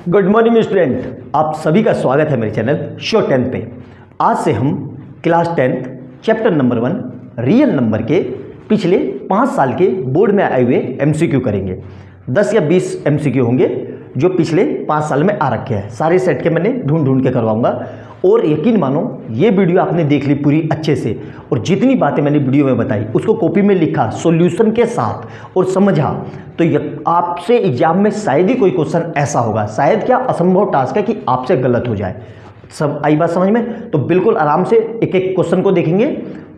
Good morning student, आप सभी का स्वागत है मेरे चैनल शो 10 पे। आज से हम class 10 chapter number 1 real number के पिछले 5 साल के बोर्ड में आए हुए एमसीक्यू करेंगे। 10 या 20 एमसीक्यू होंगे जो पिछले 5 साल में आ रखे हैं। सारे सेट के मैंने ढूंढ के करवाऊंगा और यकीन मानो ये वीडियो आपने देख ली पूरी अच्छे से, और जितनी बातें मैंने वीडियो में बताई उसको कॉपी में लिखा सॉल्यूशन के साथ और समझा, तो आपसे एग्जाम में शायद ही कोई क्वेश्चन ऐसा होगा, शायद क्या असंभव टास्क है कि आपसे गलत हो जाए। सब आई बात समझ में? तो बिल्कुल आराम से एक एक क्वेश्चन को देखेंगे,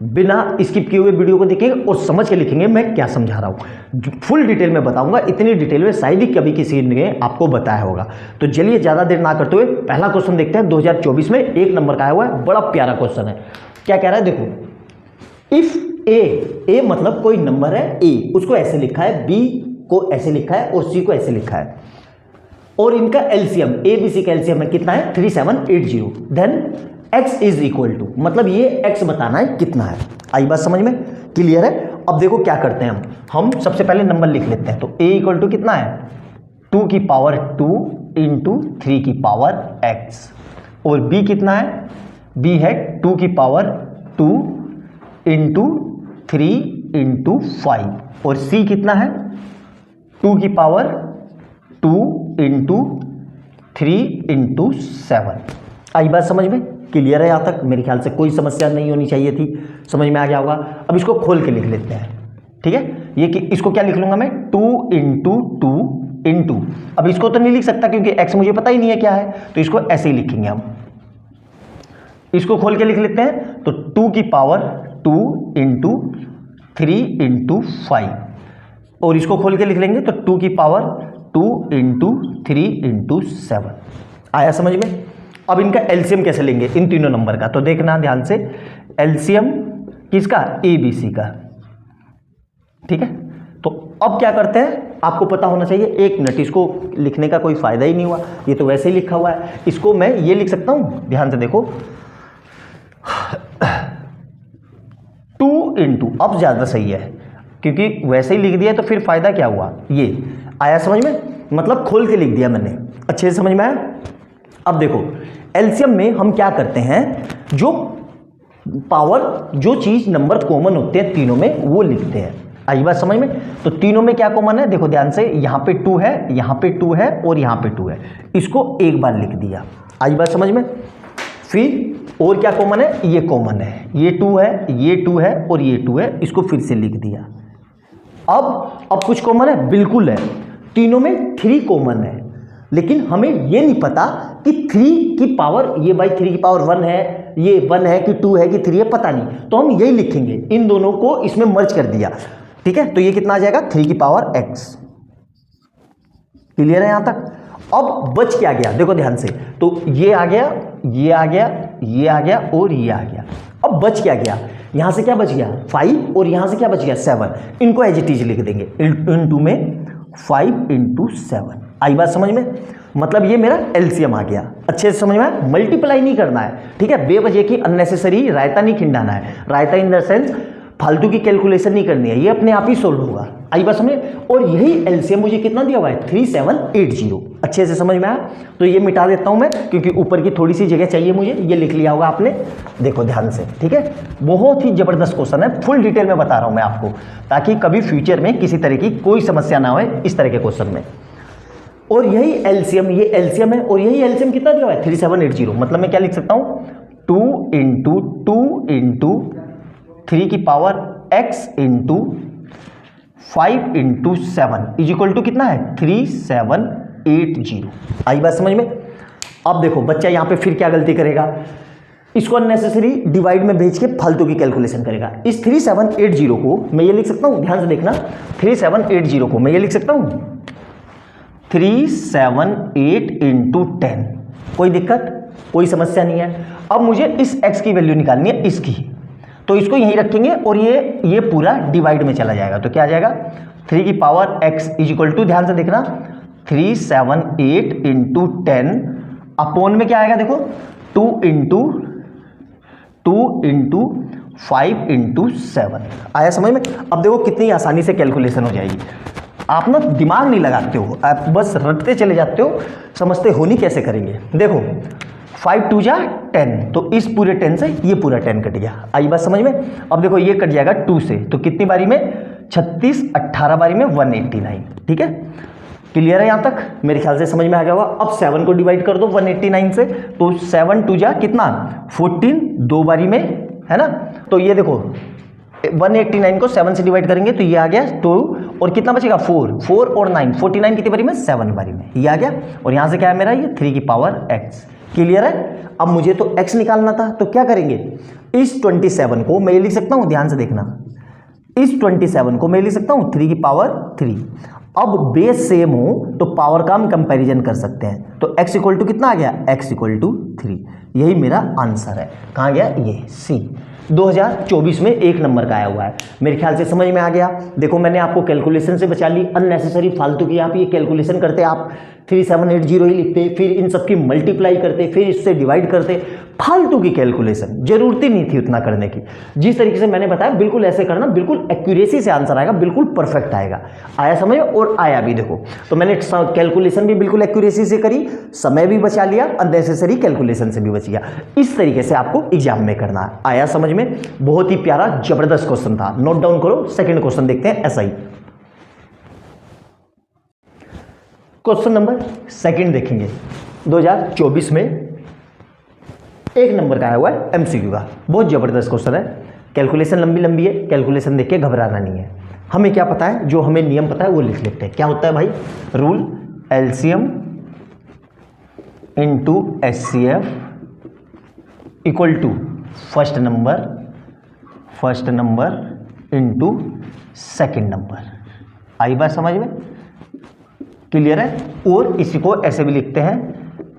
बिना स्किप किए हुए वीडियो को देखेंगे और समझ के लिखेंगे मैं क्या समझा रहा हूँ। फुल डिटेल में बताऊंगा, इतनी डिटेल में शायद ही कभी किसी ने आपको बताया होगा। तो चलिए ज़्यादा देर ना करते हुए पहला क्वेश्चन देखते हैं। 2024 में 1 नंबर का आया हुआ है, बड़ा प्यारा क्वेश्चन है। क्या कह रहा है देखो, इफ ए मतलब कोई नंबर है ए, उसको ऐसे लिखा है, बी को ऐसे लिखा है और सी को ऐसे लिखा है, और इनका एलसीएम ए बी सी का एलसीएम है कितना है 3780। Then x is equal to, मतलब ये x बताना है कितना है। आई बात समझ में? क्लियर है? अब देखो क्या करते हैं हम सबसे पहले नंबर लिख लेते हैं। तो a इक्वल टू कितना है 2 की पावर 2 इंटू 3 की पावर x, और b कितना है, b है 2 की पावर 2 इंटू 3 इंटू 5, और c कितना है 2 की पावर 2 इंटू 3 इंटू 7। आई बात समझ में? क्लियर है? यहाँ तक मेरे ख्याल से कोई समस्या नहीं होनी चाहिए थी, समझ में आ गया होगा। अब इसको खोल के लिख लेते हैं, ठीक है। ये कि इसको क्या लिख लूंगा मैं 2 इंटू 2 इंटू, अब इसको तो नहीं लिख सकता क्योंकि x मुझे पता ही नहीं है क्या है, तो इसको ऐसे ही लिखेंगे हम। इसको खोल के लिख लेते हैं, तो 2 की पावर 2 इंटू 3 इंटू 5, और इसको खोल के लिख लेंगे तो 2 की पावर 2 इंटू 3 इंटू 7। आया समझ में? अब इनका एलसीएम कैसे लेंगे इन तीनों नंबर का, तो देखना ध्यान से। एलसीएम किसका, ए बी सी का, ठीक है। तो अब क्या करते हैं, आपको पता होना चाहिए। 1 मिनट, इसको लिखने का कोई फायदा ही नहीं हुआ, ये तो वैसे ही लिखा हुआ है। इसको मैं ये लिख सकता हूं, ध्यान से देखो 2 इंटू, अब ज्यादा सही है क्योंकि वैसे ही लिख दिया तो फिर फायदा क्या हुआ। ये आया समझ में? मतलब खोल के लिख दिया मैंने, अच्छे से समझ में आया। अब देखो एलसीएम में हम क्या करते हैं, जो पावर, जो चीज नंबर कॉमन होते हैं तीनों में वो लिखते हैं। आई बात समझ में? तो तीनों में क्या कॉमन है देखो ध्यान से, यहां पे 2 है, यहां पे 2 है और यहां पे 2 है, इसको एक बार लिख दिया। आई बात समझ में? फिर और क्या कॉमन है, ये कॉमन है, ये 2 है, ये 2 है और ये 2 है, इसको फिर से लिख दिया। अब कुछ कॉमन है, बिल्कुल है, तीनों में 3 कॉमन है, लेकिन हमें ये नहीं पता कि 3 की पावर, ये बाई 3 की पावर 1 है, ये 1 है कि 2 है कि 3 है, पता नहीं, तो हम यही लिखेंगे। इन दोनों को इसमें मर्ज कर दिया, ठीक है। तो ये कितना आ जाएगा 3 की पावर x। क्लियर है यहां तक? अब बच क्या गया देखो ध्यान से, तो ये आ गया, ये आ गया, ये आ गया और ये आ गया। अब बच क्या गया, यहां से क्या बच गया 5, और यहां से क्या बच गया 7। इनको एज इट इज लिख देंगे, इंटू में 5 इंटू 7। आई बात समझ में? मतलब ये मेरा एलसीएम आ गया, अच्छे से समझ में आया। मल्टीप्लाई नहीं करना है, ठीक है, बेवजह की अननेसेसरी रायता नहीं खिंडाना है। रायता इन द सेंस फालतू की कैलकुलेशन नहीं करनी है, ये अपने आप ही सोल्व होगा। आई बात समझ? और यही एलसीएम मुझे कितना दिया हुआ है 3780। अच्छे से समझ में आया? तो ये मिटा देता हूं मैं क्योंकि ऊपर की थोड़ी सी जगह चाहिए मुझे, ये लिख लिया होगा आपने, देखो ध्यान से, ठीक है। बहुत ही जबरदस्त क्वेश्चन है, फुल डिटेल में बता रहा हूं मैं आपको, ताकि कभी फ्यूचर में किसी तरह की कोई समस्या ना हो इस तरह के क्वेश्चन में। और यही एलसीएम, ये एलसीएम है, और यही एलसीएम कितना दिया हुआ है 3780। मतलब मैं क्या लिख सकता हूं 2 इंटू 2 इंटू 3 की power x into 5 into 7 is equal to कितना है 3780। आई बात समझ में? अब देखो बच्चा यहां पे फिर क्या गलती करेगा, इसको अननेसेसरी डिवाइड में भेज के फालतू की कैलकुलेशन करेगा। इस 3780 को मैं ये लिख सकता हूं, ध्यान से देखना, 3780 को मैं ये लिख सकता हूं 378 इंटू 10। कोई दिक्कत, कोई समस्या नहीं है। अब मुझे इस x की वैल्यू निकालनी है, इसकी, तो इसको यहीं रखेंगे और ये पूरा डिवाइड में चला जाएगा। तो क्या आ जाएगा 3 की power x is equal to, ध्यान से देखना, 378 इंटू 10 अपॉन में क्या आएगा देखो 2 इंटू 5 इंटू 7। आया समझ में? अब देखो कितनी आसानी से कैलकुलेशन हो जाएगी। आप ना दिमाग नहीं लगाते हो, आप बस रटते चले जाते हो, समझते हो नहीं कैसे करेंगे। देखो 5 2 जा 10, तो इस पूरे 10 से ये पूरा 10 कट गया, आई बात समझ में। अब देखो ये कट जाएगा 2 से, तो कितनी बारी में 36, 18 बारी में 189, ठीक है। क्लियर है यहाँ तक, मेरे ख्याल से समझ में आ गया होगा। अब 7 को डिवाइड कर दो 189 से, तो 7 2 जा कितना 14, 2 बारी में, है ना। तो ये देखो 189 को 7 से डिवाइड करेंगे तो ये आ गया 2, और कितना बचेगा 4, 4 और 9, 49 कितनी बारी में 7 बारी में, ये आ गया। और यहाँ से क्या है मेरा, ये 3 की पावर x। क्लियर है। अब मुझे तो x निकालना था, तो क्या करेंगे, इस 27 को मैं लिख सकता हूँ, ध्यान से देखना, इस 27 को मैं लिख सकता हूँ 3 की पावर 3। अब बेस सेम हो तो पावर का हम कंपैरिजन कर सकते हैं, तो x इक्वल टू कितना आ गया, x इक्वल टू 3। यही मेरा आंसर है। कहाँ गया, ये C। 2024 में 1 नंबर का आया हुआ है, मेरे ख्याल से समझ में आ गया। देखो मैंने आपको कैलकुलेशन से बचा ली, अननेसेसरी फालतू की आप ये कैलकुलेशन करते, आप 3780 ही लिखते, फिर इन सबकी मल्टीप्लाई करते, फिर इससे डिवाइड करते, फालतू की कैलकुलेशन, जरूरत ही नहीं थी उतना करने की। जिस तरीके से मैंने बताया बिल्कुल ऐसे करना, बिल्कुल एक्यूरेसी से आंसर आएगा, बिल्कुल परफेक्ट आएगा। आया समझ, और आया भी। देखो तो मैंने कैलकुलेशन भी बिल्कुल एक्यूरेसी से करी, समय भी बचा लिया, अननेसेसरी कैलकुलेशन से भी बच गया। इस तरीके से आपको एग्जाम में करना है। आया समझ में, बहुत ही प्यारा जबरदस्त क्वेश्चन था, नोट डाउन करो। सेकंड क्वेश्चन देखते हैं ऐसा ही। क्वेश्चन नंबर सेकंड देखेंगे, 2024 में 1 नंबर का आया हुआ है, एमसीक्यू का, बहुत जबरदस्त क्वेश्चन है। कैलकुलेशन लंबी लंबी है, कैलकुलेशन देख के घबराना नहीं है। हमें क्या पता है, जो हमें नियम पता है वो लिख लेते हैं। क्या होता है भाई, rule LCM into HCF equal to first number into second number. आई बात समझ में, क्लियर है। और इसी को ऐसे भी लिखते हैं,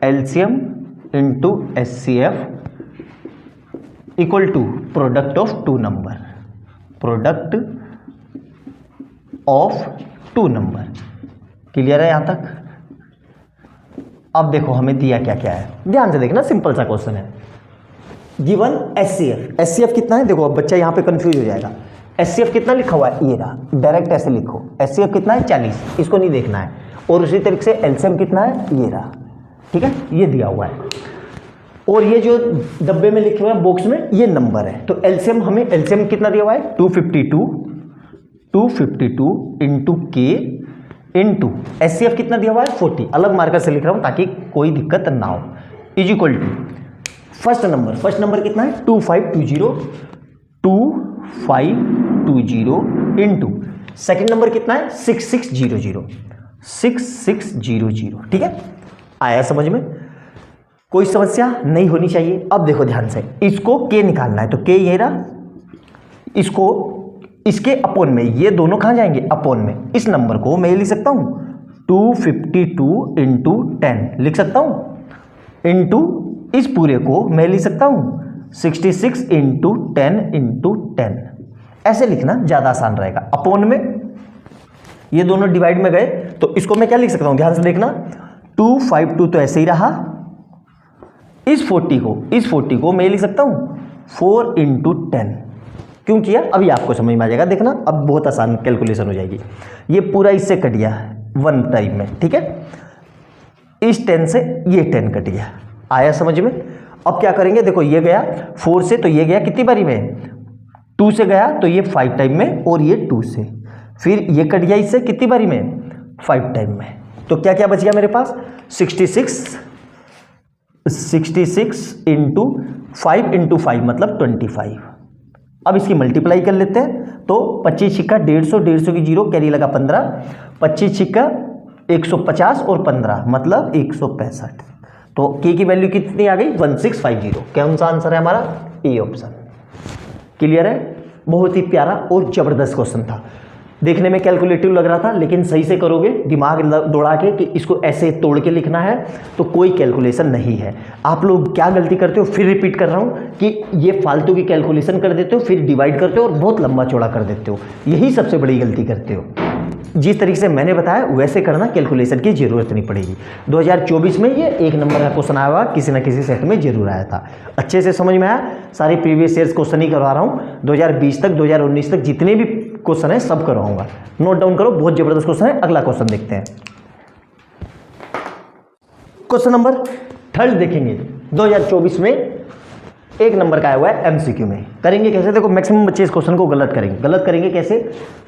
LCM into HCF equal to product of 2 number, product of 2 number. Clear है यहाँ तक। अब देखो हमें दिया क्या क्या है, ध्यान से देखना, सिंपल सा क्वेश्चन है। गिवन एचसीएफ, एचसीएफ कितना है, देखो अब बच्चा यहाँ पे कंफ्यूज हो जाएगा। एचसीएफ कितना लिखा हुआ है, ये रहा, डायरेक्ट ऐसे लिखो। एचसीएफ कितना है 40, इसको नहीं देखना है। और उसी तरीके से एलसीएम कितना है, ये रहा, ठीक है, ये दिया हुआ है। और ये जो डब्बे में लिखे हुए हैं बॉक्स में, ये नंबर है। तो एलसीएम, हमें एलसीएम कितना दिया हुआ है 252 इंटू के इंटू एचसीएफ कितना दिया हुआ है 40, अलग मार्कर से लिख रहा हूं ताकि कोई दिक्कत ना हो, is equal to first number कितना है 2520 इंटू सेकेंड नंबर कितना है 6600, ठीक है। आया समझ में, कोई समस्या नहीं होनी चाहिए। अब देखो ध्यान से, इसको के निकालना है, तो के ये रहा, इसको इसके अपोन में, ये दोनों कहाँ जाएंगे अपोन में। इस नंबर को मैं लिख सकता हूँ 252 इंटू 10 लिख सकता हूँ, इंटू इस पूरे को मैं लिख सकता हूँ 66 इंटू 10 ऐसे लिखना ज़्यादा आसान रहेगा। अपोन में ये दोनों डिवाइड में गए, तो इसको मैं क्या लिख सकता हूँ, ध्यान से देखना, 252 तो ऐसे ही रहा। इस 40 को मैं लिख सकता हूँ 4 इंटू 10। क्यों किया, अभी आपको समझ में आ जाएगा, देखना अब बहुत आसान कैलकुलेशन हो जाएगी। ये पूरा इससे कट गया 1 टाइम में, ठीक है। इस 10 से ये 10 कट गया, आया समझ में। अब क्या करेंगे, देखो ये गया 4 से, तो ये गया कितनी बारी में 2 से गया, तो ये 5 टाइम में, और ये 2 से, फिर ये कट गया इससे कितनी बारी में 5 टाइम में। तो क्या क्या बच गया मेरे पास 66 इंटू 5 मतलब 25। अब इसकी मल्टीप्लाई कर लेते हैं, तो 25 छिक्का 150 की 0 कैरी लगा 15, 25 छिक्का 150 और 15 मतलब 165। तो के की वैल्यू कितनी आ गई 1650। कौन सा आंसर है हमारा, ए ऑप्शन। क्लियर है, बहुत ही प्यारा और जबरदस्त क्वेश्चन था। देखने में कैलकुलेटिव लग रहा था, लेकिन सही से करोगे दिमाग दौड़ा के कि इसको ऐसे तोड़ के लिखना है, तो कोई कैलकुलेशन नहीं है। आप लोग क्या गलती करते हो, फिर रिपीट कर रहा हूँ कि ये फालतू की कैलकुलेशन कर देते हो, फिर डिवाइड करते हो और बहुत लंबा चौड़ा कर देते हो, यही सबसे बड़ी गलती करते हो। जिस तरीके से मैंने बताया वैसे करना, कैलकुलेशन की जरूरत नहीं पड़ेगी। 2024 में ये 1 नंबर का क्वेश्चन आया हुआ, किसी ना किसी सेट में जरूर आया था। अच्छे से समझ में आया, सारे प्रीवियस ईयर्स क्वेश्चन ही करवा रहा हूँ। 2020 तक 2019 तक जितने भी क्वेश्चन है, सब करवाऊंगा, नोट डाउन करो, बहुत जबरदस्त क्वेश्चन है। अगला क्वेश्चन देखते हैं, क्वेश्चन नंबर 3 देखेंगे। 2024 में 1 नंबर का आया हुआ है एमसीक्यू में। करेंगे कैसे? देखो मैक्सिमम बच्चे इस क्वेश्चन को गलत करेंगे कैसे?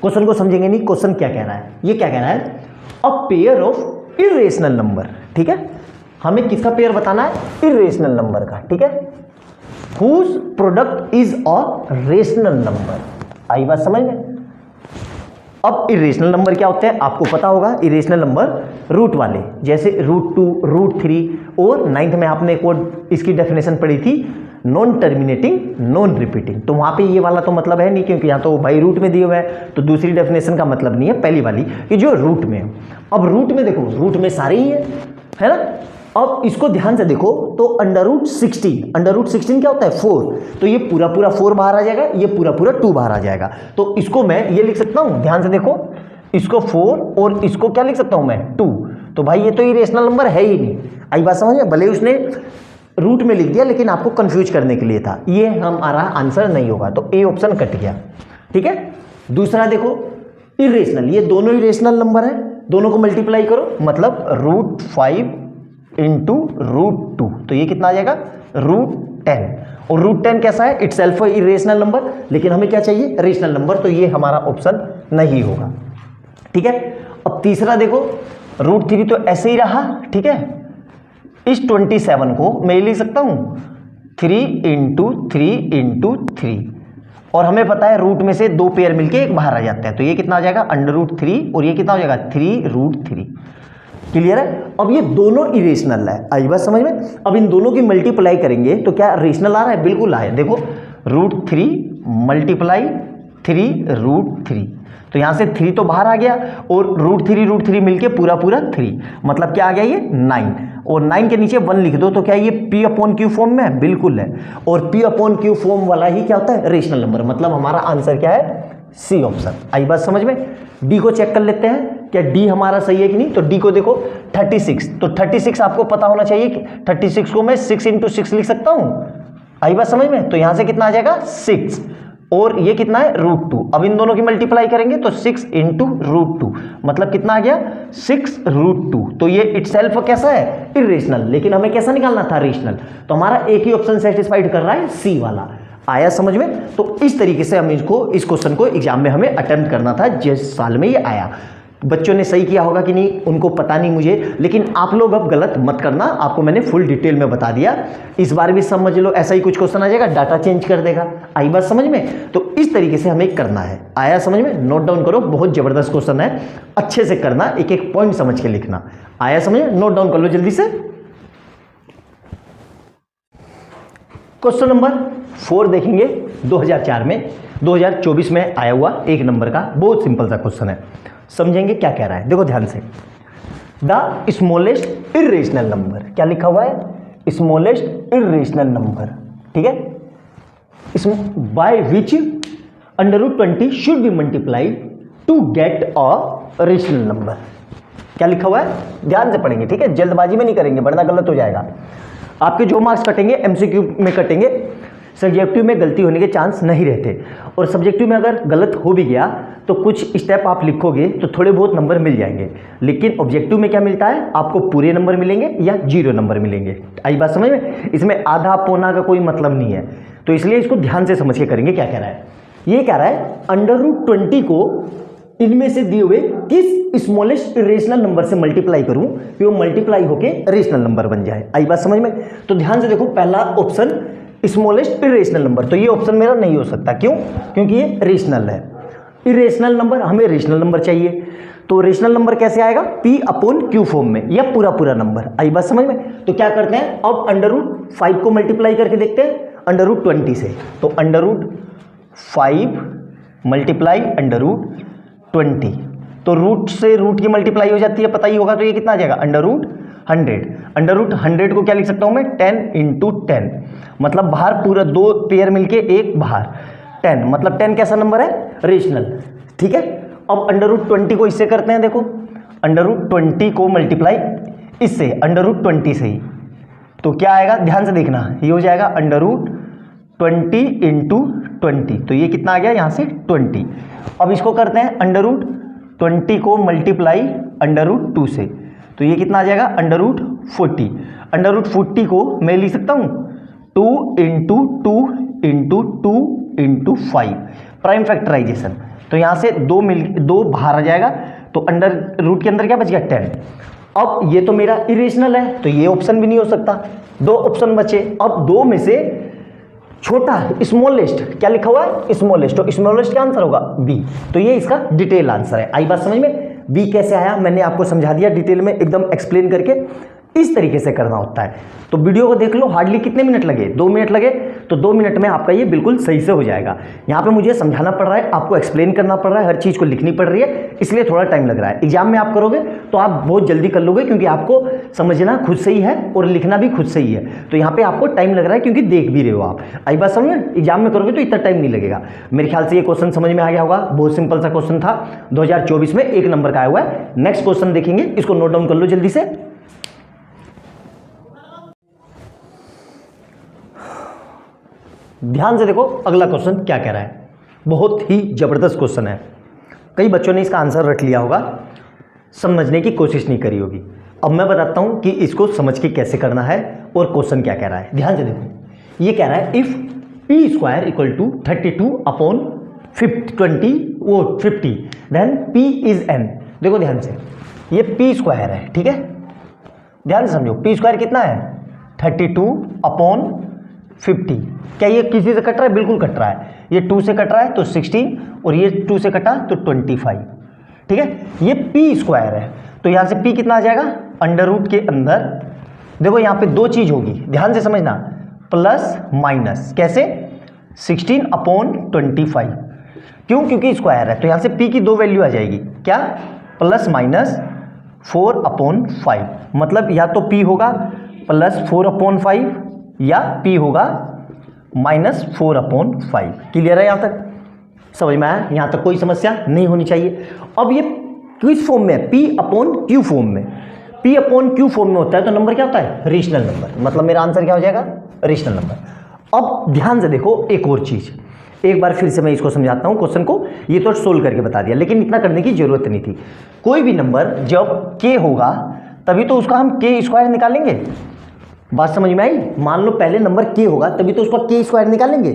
क्वेश्चन को समझेंगे नहीं, क्वेश्चन क्या कह रहा है, ये क्या कह रहा है, a pair of irrational number, ठीक है, हमें किसका पेयर बताना है, इर्रेशनल नंबर का, ठीक है, whose product is a rational number. आई बात समझ में? अब इरेशनल नंबर क्या होते हैं आपको पता होगा, इरेशनल नंबर रूट वाले, जैसे √2, √3, और 9th में आपने एक और इसकी डेफिनेशन पढ़ी थी, नॉन टर्मिनेटिंग नॉन रिपीटिंग, तो वहां पे ये वाला तो मतलब है नहीं, क्योंकि यहाँ तो भाई रूट में दिए हुए हैं, तो दूसरी डेफिनेशन का मतलब नहीं है, पहली वाली कि जो रूट में है। अब रूट में देखो, रूट में सारे ही है ना। अब इसको ध्यान से देखो तो √16 क्या होता है, 4, तो ये पूरा 4 बाहर आ जाएगा, ये पूरा 2 बाहर आ जाएगा, तो इसको मैं ये लिख सकता हूं, ध्यान से देखो, इसको 4 और इसको क्या लिख सकता हूं मैं, 2, तो भाई ये तो इरेशनल नंबर है ही नहीं। आई बात समझ में? भले उसने रूट में लिख दिया, लेकिन आपको कंफ्यूज करने के लिए था, ये हमारा आंसर नहीं होगा, तो ए ऑप्शन कट गया, ठीक है। दूसरा देखो इरेशनल, ये दोनों इरेशनल नंबर है, दोनों को मल्टीप्लाई करो, मतलब √5 इंटू √2, तो ये कितना आ जाएगा, √10, और √10 कैसा है, इटसेल्फ इरेशनल नंबर, लेकिन हमें क्या चाहिए, रेशनल नंबर, तो ये हमारा ऑप्शन नहीं होगा, ठीक है। अब तीसरा देखो, √3 तो ऐसे ही रहा, ठीक है, इस 27 को मैं लिख सकता हूं 3 इंटू 3, और हमें पता है रूट में से 2 पेयर मिलके एक बाहर आ जाता है, तो ये कितना आ जाएगा, √3, और ये कितना हो जाएगा, 3√3। क्लियर है? अब ये दोनों इरेशनल है, आई बात समझ में? अब इन दोनों की मल्टीप्लाई करेंगे तो क्या रेशनल आ रहा है, बिल्कुल आया, देखो √3 मल्टीप्लाई 3√3, तो यहां से 3 तो बाहर आ गया, और √3 मिलके पूरा 3, मतलब क्या आ गया, ये 9, और 9 के नीचे 1 लिख दो, तो क्या ये P/Q फॉर्म में है, बिल्कुल है, और P/Q फॉर्म वाला ही क्या होता है, रेशनल नंबर, मतलब हमारा आंसर क्या है, सी ऑप्शन। आई बात समझ में? डी को चेक कर लेते हैं, क्या डी हमारा सही है कि नहीं, तो डी को देखो 36, तो 36 आपको पता होना चाहिए कि 36 को मैं 6 × 6 लिख सकता हूं, आई बात समझ में? तो यहां से कितना आ जाएगा, 6, और ये कितना है, √2, अब इन दोनों की मल्टीप्लाई करेंगे तो 6 × √2, मतलब कितना आ गया, 6√2, तो ये इटसेल्फ कैसा है, इरेशनल, लेकिन हमें कैसा निकालना था, रेशनल, तो हमारा एक ही ऑप्शन सेटिस्फाइड कर रहा है, सी वाला। आया समझ में? तो इस तरीके से हम इस क्वेश्चन को एग्जाम में हमें अटेम्प्ट करना था, जिस साल में ये आया। बच्चों ने सही किया होगा कि नहीं उनको पता नहीं मुझे, लेकिन आप लोग अब गलत मत करना, आपको मैंने फुल डिटेल में बता दिया। इस बार भी समझ लो, ऐसा ही कुछ क्वेश्चन आ जाएगा, डाटा चेंज कर देगा। आई बात समझ में? तो इस तरीके से हमें करना है। आया समझ में? नोट डाउन करो, बहुत जबरदस्त क्वेश्चन है, अच्छे से करना, एक एक पॉइंट समझ के लिखना। आया समझ में? नोट डाउन कर लो जल्दी से। क्वेश्चन नंबर 4 देखेंगे। 2024 में आया हुआ 1 नंबर का बहुत सिंपल सा क्वेश्चन है, समझेंगे क्या कह रहा है, देखो ध्यान से। द स्मॉलेस्ट इर्रेशनल नंबर, क्या लिखा हुआ है, स्मॉलेस्ट इर्रेशनल नंबर, ठीक है, by which √20 should be multiplied to get a rational number. क्या लिखा हुआ है, ध्यान से पढ़ेंगे, ठीक है, जल्दबाजी में नहीं करेंगे वरना गलत हो जाएगा। आपके जो मार्क्स कटेंगे एमसीक्यू में कटेंगे, सब्जेक्टिव में गलती होने के चांस नहीं रहते, और सब्जेक्टिव में अगर गलत हो भी गया तो कुछ स्टेप आप लिखोगे तो थोड़े बहुत नंबर मिल जाएंगे, लेकिन ऑब्जेक्टिव में क्या मिलता है, आपको पूरे नंबर मिलेंगे या 0 नंबर मिलेंगे। आई बात समझ में? इसमें आधा पौना का कोई मतलब नहीं है, तो इसलिए इसको ध्यान से समझ के करेंगे। क्या कह रहा है, ये कह रहा है √20 को इनमें से दिए हुए किस स्मॉलेस्ट रेशनल नंबर से मल्टीप्लाई करूं कि वो मल्टीप्लाई होके रेशनल नंबर बन जाए। आई बात समझ में? तो ध्यान से देखो, पहला ऑप्शन स्मॉलेस्ट इरेशनल नंबर, तो ये ऑप्शन मेरा नहीं हो सकता, क्यों, क्योंकि ये रेशनल है। इरेशनल नंबर, हमें रेशनल नंबर चाहिए, तो रेशनल नंबर कैसे आएगा, P/Q फॉर्म में, या पूरा नंबर। आई बात समझ में? तो क्या करते हैं, अब √5 को मल्टीप्लाई करके देखते हैं √20 से, तो √5 मल्टीप्लाई √20, तो रूट से रूट की मल्टीप्लाई हो जाती है, पता ही होगा, तो ये कितना आ जाएगा, √100 को क्या लिख सकता हूं मैं, 10 × 10, मतलब बाहर पूरा 2 पेयर मिलके एक बाहर 10, मतलब 10 कैसा नंबर है, रेशनल, ठीक है। अब √20 को इससे करते हैं, देखो √20 को मल्टीप्लाई इससे √20 से ही, तो क्या आएगा, ध्यान से देखना, ये हो जाएगा √20 × 20, तो ये कितना आ गया यहाँ से 20। अब इसको करते हैं अंडर रूट 20 को मल्टीप्लाई अंडर रूट 2 से, तो ये कितना आ जाएगा अंडर रूट 40। अंडर रूट 40 को मैं लिख सकता हूँ 2 into 2 into 2 into 5 prime factorization, तो यहाँ से 2 बाहर आ जाएगा, तो अंडर रूट के अंदर क्या बच गया 10। अब ये तो मेरा इरेशनल है, तो ये ऑप्शन भी नहीं हो सकता, 2 ऑप्शन बचे। अब 2 में से छोटा स्मॉलेस्ट क्या लिखा हुआ है स्मॉलेस्ट, तो स्मॉलेस्ट क्या आंसर होगा बी, तो ये इसका डिटेल आंसर है। आई बात समझ में, बी कैसे आया मैंने आपको समझा दिया डिटेल में एकदम एक्सप्लेन करके, इस तरीके से करना होता है। तो वीडियो को देख लो, हार्डली कितने मिनट लगे 2 मिनट लगे, तो 2 मिनट में आपका ये बिल्कुल सही से हो जाएगा। यहाँ पे मुझे समझाना पड़ रहा है, आपको एक्सप्लेन करना पड़ रहा है, हर चीज़ को लिखनी पड़ रही है, इसलिए थोड़ा टाइम लग रहा है। एग्जाम में आप करोगे तो आप बहुत जल्दी कर लोगे, क्योंकि आपको समझना खुद से ही है और लिखना भी खुद से ही है, तो यहाँ पे आपको टाइम लग रहा है क्योंकि देख भी रहे हो आप। आई बात समझ में, एग्जाम में करोगे तो इतना टाइम नहीं लगेगा। मेरे ख्याल से ये क्वेश्चन समझ में आ गया होगा, बहुत सिंपल सा क्वेश्चन था, 2024 में 1 नंबर का आया हुआ है। नेक्स्ट क्वेश्चन देखेंगे, इसको नोट डाउन कर लो जल्दी से। ध्यान से देखो अगला क्वेश्चन क्या कह रहा है, बहुत ही जबरदस्त क्वेश्चन है। कई बच्चों ने इसका आंसर रट लिया होगा, समझने की कोशिश नहीं करी होगी। अब मैं बताता हूं कि इसको समझ के कैसे करना है और क्वेश्चन क्या कह रहा है। ध्यान से देखो, ये कह रहा है if P square equal to 32 upon 50 then P is an. देखो ध्यान से, ये पी स्क्वायर है, ठीक है, ध्यान से समझो। पी स्क्वायर कितना है 32 अपॉन 50। क्या ये किसी से कट रहा है? बिल्कुल कट रहा है। ये 2 से कट रहा है तो 16, और ये 2 से कटा तो 25, ठीक है। ये पी स्क्वायर है, तो यहां से पी कितना आ जाएगा अंडर रूट के अंदर। देखो यहां पे 2 चीज होगी, ध्यान से समझना, प्लस माइनस। कैसे? 16 अपॉन 25। क्यों? क्योंकि स्क्वायर है, तो यहां से पी की 2 वैल्यू आ जाएगी। क्या? Plus minus 4 upon 5। मतलब या तो पी होगा प्लस 4 अपॉन 5 या पी होगा माइनस 4 अपॉन 5। क्लियर है? यहां तक समझ में आया? यहां तक कोई समस्या नहीं होनी चाहिए। अब ये किस फॉर्म में? पी अपॉन क्यू फॉर्म में। पी अपॉन क्यू फॉर्म में होता है तो नंबर क्या होता है? Rational number. मतलब मेरा आंसर क्या हो जाएगा? Rational number. अब ध्यान से देखो एक और चीज, एक बार फिर से मैं इसको समझाता हूं क्वेश्चन को। ये तो सोल्व करके बता दिया, लेकिन इतना करने की जरूरत नहीं थी। कोई भी नंबर जब के होगा तभी तो उसका हम के स्क्वायर निकालेंगे। बात समझ में आई? मान लो पहले नंबर के होगा तभी तो उसका के स्क्वायर निकालेंगे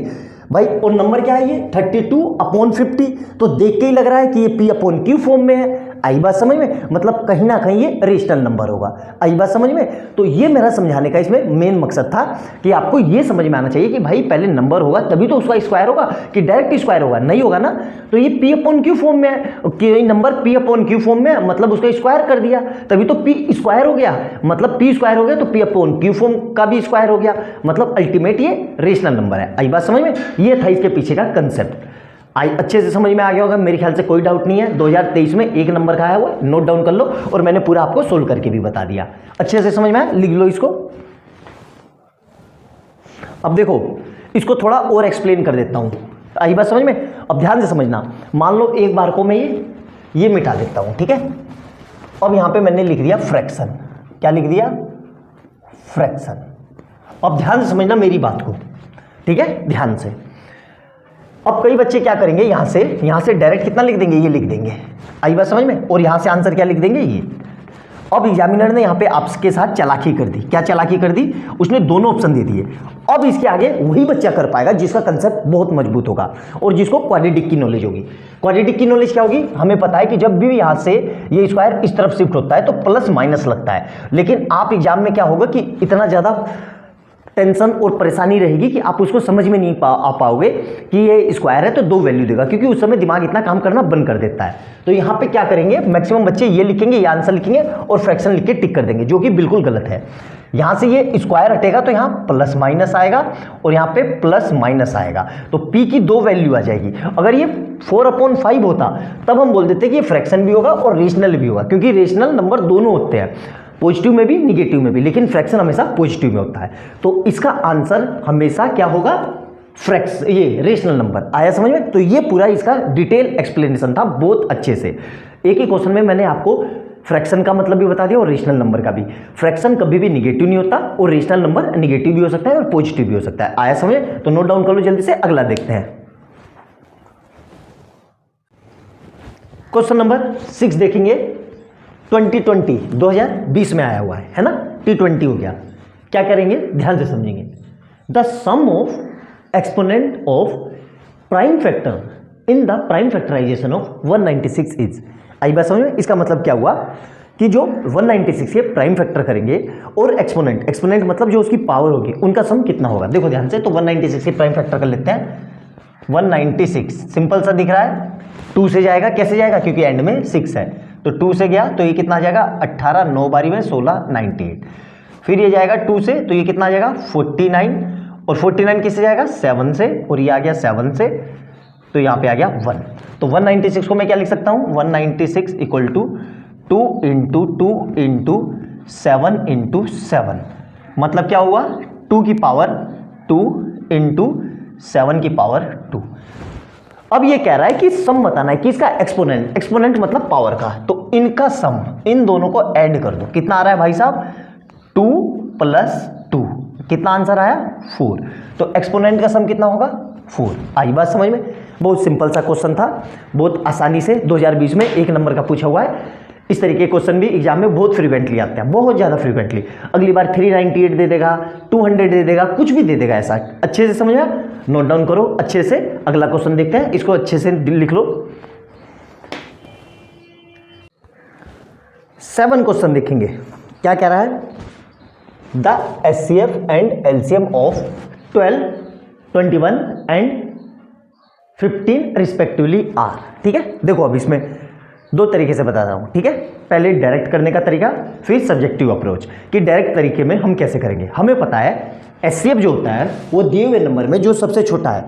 भाई। और नंबर क्या है ये? 32 अपॉन 50। तो देख के ही लग रहा है कि ये पी अपॉन क्यू फॉर्म में है। आई बात समझ में? मतलब कहीं ना कहीं ये रेशनल नंबर होगा। आई बात समझ में? तो ये मेरा समझाने का इसमें मेन मकसद था कि आपको ये समझ में आना चाहिए कि भाई पहले नंबर होगा तभी तो उसका स्क्वायर होगा, कि डायरेक्ट स्क्वायर होगा? नहीं होगा ना। तो ये पी अपॉन क्यू फॉर्म में है, number P upon Q form में, मतलब उसका स्क्वायर कर दिया तभी तो पी स्क्वायर हो गया। मतलब पी स्क्वायर हो गया तो पी अपॉन क्यू फॉर्म का भी स्क्वायर हो गया। मतलब अल्टीमेट ये रेशनल नंबर है। आई बात समझ में? ये था इसके पीछे का कंसेप्ट। आई अच्छे से समझ में आ गया होगा, मेरे ख्याल से कोई डाउट नहीं है। 2023 में 1 नंबर का आया हुआ, नोट डाउन कर लो, और मैंने पूरा आपको सोल्व करके भी बता दिया। अच्छे से समझ में आया? लिख लो इसको। अब देखो इसको थोड़ा और एक्सप्लेन कर देता हूं। आई बात समझ में? अब ध्यान से समझना। मान लो एक बार को मैं ये मिटा देता हूं, ठीक है। अब यहां पे मैंने लिख दिया फ्रैक्शन। क्या लिख दिया? फ्रैक्शन। अब ध्यान से समझना मेरी बात को, ठीक है, ध्यान से। अब कई बच्चे क्या करेंगे, यहां से डायरेक्ट कितना लिख देंगे? ये लिख देंगे। आई बात समझ में? और यहां से आंसर क्या लिख देंगे? ये। अब एग्जामिनर ने यहां पे आपके साथ चालाकी कर दी। क्या चालाकी कर दी? उसने दोनों ऑप्शन दे दिए। अब इसके आगे वही बच्चा कर पाएगा जिसका कंसेप्ट बहुत मजबूत होगा और जिसको क्वाड्रेटिक की नॉलेज होगी। क्वाड्रेटिक की नॉलेज क्या होगी? हमें पता है कि जब भी यहां से ये स्क्वायर इस तरफ शिफ्ट होता है तो प्लस माइनस लगता है। लेकिन आप एग्जाम में क्या होगा कि इतना ज्यादा टेंशन और परेशानी रहेगी कि आप उसको समझ में नहीं आ पाओगे कि ये स्क्वायर है तो 2 वैल्यू देगा, क्योंकि उस समय दिमाग इतना काम करना बंद कर देता है। तो यहाँ पे क्या करेंगे, मैक्सिमम बच्चे ये लिखेंगे, ये आंसर लिखेंगे और फ्रैक्शन लिख के टिक कर देंगे, जो कि बिल्कुल गलत है। यहाँ से ये स्क्वायर हटेगा तो यहाँ प्लस माइनस आएगा और यहाँ पे प्लस माइनस आएगा, तो पी की 2 वैल्यू आ जाएगी। अगर ये 4/5 होता तब हम बोल देते कि ये फ्रैक्शन भी होगा और रेशनल भी होगा, क्योंकि रेशनल नंबर दोनों होते हैं, पॉजिटिव में भी निगेटिव में भी, लेकिन फ्रैक्शन हमेशा पॉजिटिव में होता है। तो इसका आंसर हमेशा क्या होगा? ये रेशनल नंबर। आया समझ में? तो ये पूरा इसका डिटेल एक्सप्लेनेशन था बहुत अच्छे से। एक ही क्वेश्चन में मैंने आपको फ्रैक्शन का मतलब भी बता दिया और रेशनल नंबर का भी। फ्रैक्शन कभी भी निगेटिव नहीं होता और रेशनल नंबर निगेटिव भी हो सकता है और पॉजिटिव भी हो सकता है। आया समझ? तो नोट डाउन कर लो जल्दी से, अगला देखते हैं। क्वेश्चन नंबर 6 देखेंगे। 2020 में आया हुआ है ना, T20 हो गया। क्या करेंगे, ध्यान से समझेंगे। The sum of exponent of prime factor in the prime factorization of 196 is. आई बात समझ में? इसका मतलब क्या हुआ कि जो 196 के प्राइम फैक्टर करेंगे और एक्सपोनेंट मतलब जो उसकी पावर होगी, उनका सम कितना होगा। देखो ध्यान से, तो 196 के प्राइम फैक्टर कर लेते हैं। 196 सिंपल सा दिख रहा है, 2 से जाएगा, कैसे जाएगा, क्योंकि एंड में 6 है, तो 2 से गया तो ये कितना आ जाएगा 18, 9 बारी में 16, 98। फिर ये जाएगा 2 से, तो ये कितना आ जाएगा 49, और 49 किससे जाएगा 7 से, और ये आ गया 7 से, तो यहाँ पे आ गया 1। तो 196 को मैं क्या लिख सकता हूँ, 196 equal to 2 into 2 into 7 into 7, मतलब क्या हुआ 2 की पावर 2 इंटू 7 की पावर 2। अब ये कह रहा है कि सम बताना है कि इसका एक्सपोनेंट, एक्सपोनेंट मतलब पावर का, तो इनका सम, इन दोनों को ऐड कर दो। कितना आ रहा है भाई साहब, 2 + 2, कितना आंसर आया 4। तो एक्सपोनेंट का सम कितना होगा 4। आई बात समझ में? बहुत सिंपल सा क्वेश्चन था, बहुत आसानी से 2020 में 1 नंबर का पूछा हुआ है। इस तरीके के क्वेश्चन भी एग्जाम में बहुत फ्रीक्वेंटली आते हैं, बहुत ज़्यादा फ्रीक्वेंटली। अगली बार 398 दे देगा, 200 दे देगा, कुछ भी दे देगा। ऐसा अच्छे से समझा, नोट डाउन करो अच्छे से। अगला क्वेश्चन देखते हैं, इसको अच्छे से लिख लो। 7 क्वेश्चन देखेंगे। क्या कह रहा है, the HCF and LCM of 12, 21 and 15 respectively are. ठीक है, देखो अब इसमें 2 तरीके से बता रहा हूँ। ठीक है, पहले डायरेक्ट करने का तरीका, फिर सब्जेक्टिव अप्रोच, कि डायरेक्ट तरीके में हम कैसे करेंगे। हमें पता है HCF जो होता है वो दिए हुए नंबर में जो सबसे छोटा है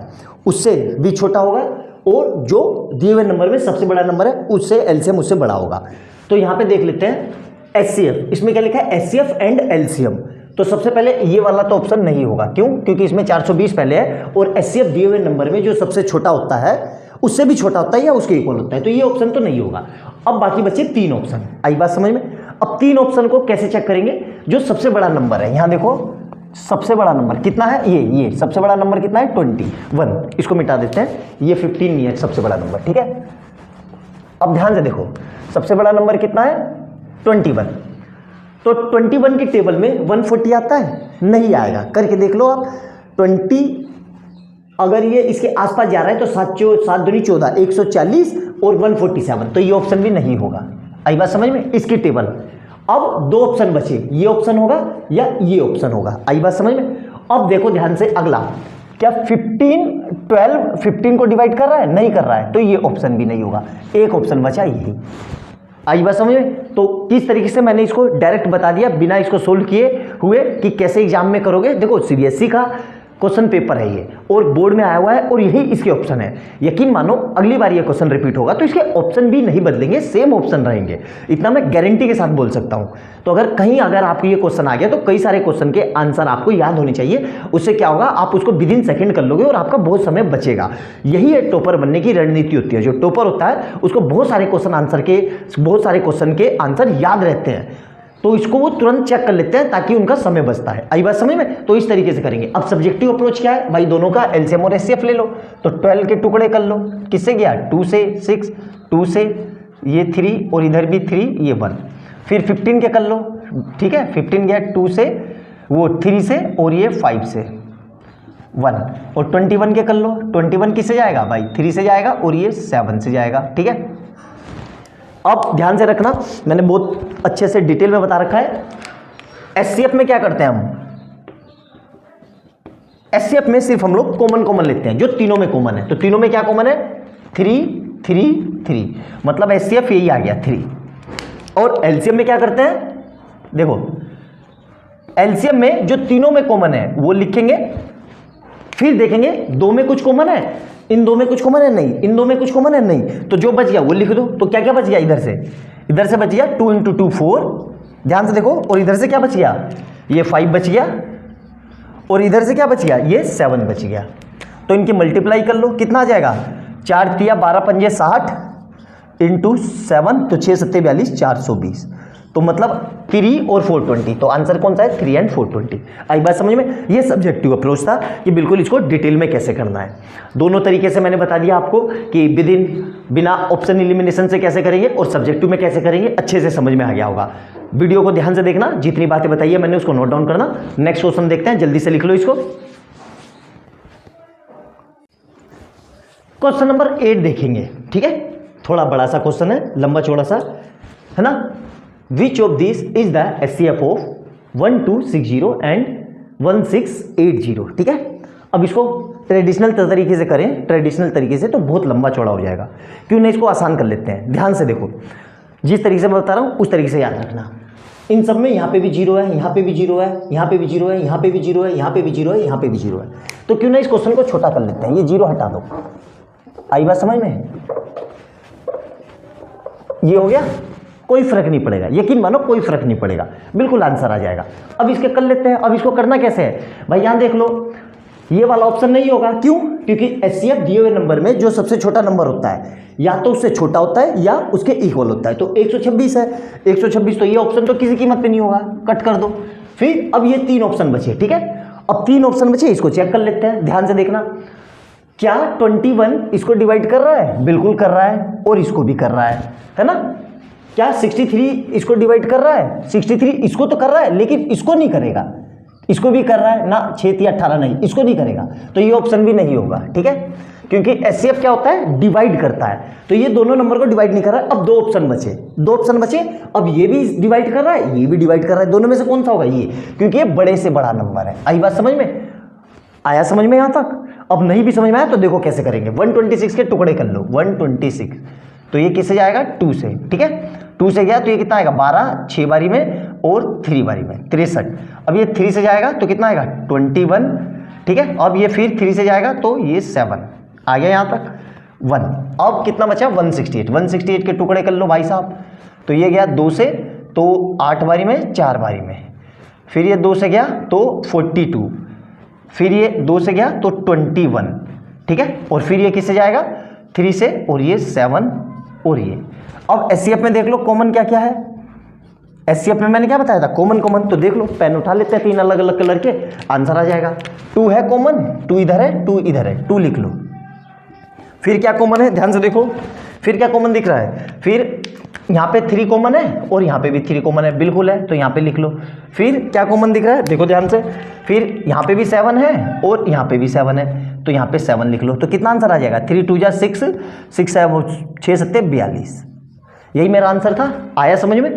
उससे भी छोटा होगा, और जो दिए हुए नंबर में सबसे बड़ा नंबर है उससे LCM उससे बड़ा होगा। तो यहाँ पे देख लेते हैं HCF, इसमें क्या लिखा है HCF एंड LCM। तो सबसे पहले ये वाला तो ऑप्शन नहीं होगा, क्यों, क्योंकि इसमें 420 पहले है, और HCF दिए हुए नंबर में जो सबसे छोटा होता है उससे भी छोटा होता है या उसके इक्वल होता है, तो ये ऑप्शन तो नहीं होगा। अब बाकी बचे 3 ऑप्शन। आई बात समझ में? अब 3 ऑप्शन को कैसे चेक करेंगे, जो सबसे बड़ा नंबर है, यहाँ देखो सबसे बड़ा नंबर कितना है, ये सबसे बड़ा नंबर कितना है 21, इसको मिटा देते हैं, ये 15 नहीं है सबसे बड़ा नंबर। ठीक है, अब ध्यान से देखो सबसे बड़ा नंबर कितना है 21, तो 21 की टेबल में 140 आता है, नहीं आएगा, करके देख लो आप। 20 अगर ये इसके आसपास जा रहा है तो 7 दूनी 14, 140 और 147, तो ये ऑप्शन भी नहीं होगा। आई बात समझ में? इसकी टेबल। अब 2 ऑप्शन बचे, ये ऑप्शन होगा या ये ऑप्शन होगा। आई बात समझ में? अब देखो ध्यान से अगला, क्या 15 को डिवाइड कर रहा है, नहीं कर रहा है, तो ये ऑप्शन भी नहीं होगा। एक ऑप्शन बचा यही। आई बात समझ में? तो किस तरीके से मैंने इसको डायरेक्ट बता दिया बिना इसको सोल्व किए हुए कि कैसे एग्जाम में करोगे। देखो CBSE का क्वेश्चन पेपर है ये, और बोर्ड में आया हुआ है, और यही इसके ऑप्शन है। यकीन मानो अगली बार ये क्वेश्चन रिपीट होगा तो इसके ऑप्शन भी नहीं बदलेंगे, सेम ऑप्शन रहेंगे, इतना मैं गारंटी के साथ बोल सकता हूं। तो अगर आपको ये क्वेश्चन आ गया तो कई सारे क्वेश्चन के आंसर आपको याद होने चाहिए। उससे क्या होगा, आप उसको विदिन सेकंड कर लोगे और आपका बहुत समय बचेगा। यही है टॉपर बनने की रणनीति होती है। जो टॉपर होता है उसको बहुत सारे क्वेश्चन के आंसर याद रहते हैं, तो इसको वो तुरंत चेक कर लेते हैं ताकि उनका समय बचता है। आई बात समझ में? तो इस तरीके से करेंगे। अब सब्जेक्टिव अप्रोच क्या है भाई, दोनों का LCM और HCF ले लो। तो 12 के टुकड़े कर लो, किससे गया 2 से 6, 2 से ये 3 और इधर भी 3, ये 1। फिर 15 के कर लो, ठीक है, 15 गया 2 से, वो 3 से, और ये 5 से 1, और 21 के कर लो। 21 किससे जाएगा भाई 3 से जाएगा, और ये 7 से जाएगा। ठीक है, अब ध्यान से रखना, मैंने बहुत अच्छे से डिटेल में बता रखा है। HCF में क्या करते हैं हम, HCF में सिर्फ हम लोग कॉमन लेते हैं, जो तीनों में कॉमन है। तो तीनों में क्या कॉमन है 3, 3, 3, मतलब HCF यही आ गया 3। और LCM में क्या करते हैं, देखो LCM में जो तीनों में कॉमन है वो लिखेंगे, फिर देखेंगे 2 में कुछ कॉमन है, इन 2 में कुछ कॉमन है नहीं, इन 2 में कुछ कॉमन है नहीं, तो जो बच गया वो लिख दो। तो क्या क्या बच गया, इधर से बच गया 2 × 2 4, ध्यान से देखो, और इधर से क्या बच गया, ये 5 बच गया, और इधर से क्या बच गया, ये 7 बच गया। तो इनकी मल्टीप्लाई कर लो, कितना आ जाएगा 4 × 3 = 12, 5 × 60 × 7, तो 6 × 7 = 42, 420। तो मतलब 3 और 420, तो आंसर कौन सा है 3 एंड 420। आई बात समझ में। ये सब्जेक्टिव अप्रोच था कि बिल्कुल इसको डिटेल में कैसे करना है। दोनों तरीके से मैंने बता दिया आपको कि बिना ऑप्शन एलिमिनेशन से कैसे करेंगे और सब्जेक्टिव में कैसे करेंगे, अच्छे से समझ में आ गया होगा। वीडियो को ध्यान से देखना, जितनी बातें बताई है मैंने उसको नोट डाउन करना। नेक्स्ट क्वेश्चन देखते हैं, जल्दी से लिख लो इसको। क्वेश्चन नंबर 8 देखेंगे, ठीक है। थोड़ा बड़ा सा क्वेश्चन है, लंबा चौड़ा सा है ना। Which of this is the HCF of 1260 and 1680, ठीक है। अब इसको ट्रेडिशनल तरीके से करें, ट्रेडिशनल तरीके से तो बहुत लंबा चौड़ा हो जाएगा, क्यों नहीं इसको आसान कर लेते हैं। ध्यान से देखो, जिस तरीके से मैं बता रहा हूं उस तरीके से याद रखना। इन सब में यहाँ पे भी 0 है, यहाँ पे भी 0 है, यहाँ पे भी 0 है, यहाँ पे भी 0 है, यहाँ पे भी 0 है, यहाँ पे भी 0 है। तो क्यों ना इस क्वेश्चन को छोटा कर लेते हैं, ये 0 हटा दो। आई बात समझ में। ये हो गया, कोई फर्क नहीं पड़ेगा, यकीन मानो कोई फर्क नहीं पड़ेगा, बिल्कुल आंसर आ जाएगा। अब इसके कर लेते हैं। अब इसको करना कैसे है भाई, यहां देख लो, ये वाला ऑप्शन नहीं होगा। क्यों? क्योंकि HCF दिए हुए नंबर में जो सबसे छोटा नंबर होता है या तो उससे छोटा होता है या उसके इक्वल होता है। तो 126 है, 126, तो ये ऑप्शन तो किसी कीमत पे नहीं होगा, कट कर दो। फिर अब ये 3 ऑप्शन बचे, ठीक है। अब 3 ऑप्शन बचे, इसको चेक कर लेते हैं। ध्यान से देखना, क्या 21 इसको डिवाइड कर रहा है? बिल्कुल कर रहा है, और इसको भी कर रहा है ना। क्या 63 इसको डिवाइड कर रहा है? 63 इसको तो कर रहा है, लेकिन इसको नहीं करेगा। इसको भी कर रहा है ना, 6 या 18 नहीं, इसको नहीं करेगा, तो ये ऑप्शन भी नहीं होगा, ठीक है। क्योंकि HCF क्या होता है, डिवाइड करता है, तो ये दोनों नंबर को डिवाइड नहीं कर रहा है। अब 2 ऑप्शन बचे, 2 ऑप्शन बचे। अब ये भी डिवाइड कर रहा है, ये भी डिवाइड कर रहा है, दोनों में से कौन सा होगा? ये, क्योंकि ये बड़े से बड़ा नंबर है। आई बात समझ में? आया समझ में यहां तक? अब नहीं भी समझ में आया तो देखो कैसे करेंगे। 126 के टुकड़े कर लो, 126, तो ये किससे जाएगा? 2 से, ठीक है। 2 से गया तो ये कितना आएगा? 12, 6 बारी में और 3 बारी में 63। अब ये 3 से जाएगा तो कितना आएगा? 21, ठीक है। अब ये फिर 3 से जाएगा तो ये 7 आ गया यहाँ तक 1। अब कितना बचा? 168। 168 के टुकड़े कर लो भाई साहब, तो ये गया 2 से तो 8 बारी में, 4 बारी में, फिर ये 2 से गया तो 42, फिर ये 2 से गया तो 21, ठीक है। और फिर ये किससे जाएगा? 3 से, और ये 7 और ये। अब HCF में देख लो कॉमन क्या क्या है। HCF में मैंने क्या बताया था? कॉमन कॉमन, तो देख लो, पेन उठा लेते हैं, 3 अलग अलग कलर के, आंसर आ जाएगा। 2 है कॉमन, 2 इधर है, 2 इधर है, 2 लिख लो। फिर क्या कॉमन है? ध्यान से देखो, फिर क्या कॉमन दिख रहा है? फिर यहाँ पे 3 कॉमन है और यहाँ पे भी 3 कॉमन है, बिल्कुल है, तो यहाँ पे लिख लो। फिर क्या कॉमन दिख रहा है? देखो ध्यान से, फिर यहाँ पे भी 7 है और यहाँ पे भी 7 है, तो यहाँ पे 7 लिख लो। तो कितना आंसर आ जाएगा? 3 2 जा 6, 6 है वो 6 7 42। यही मेरा आंसर था। आया समझ में?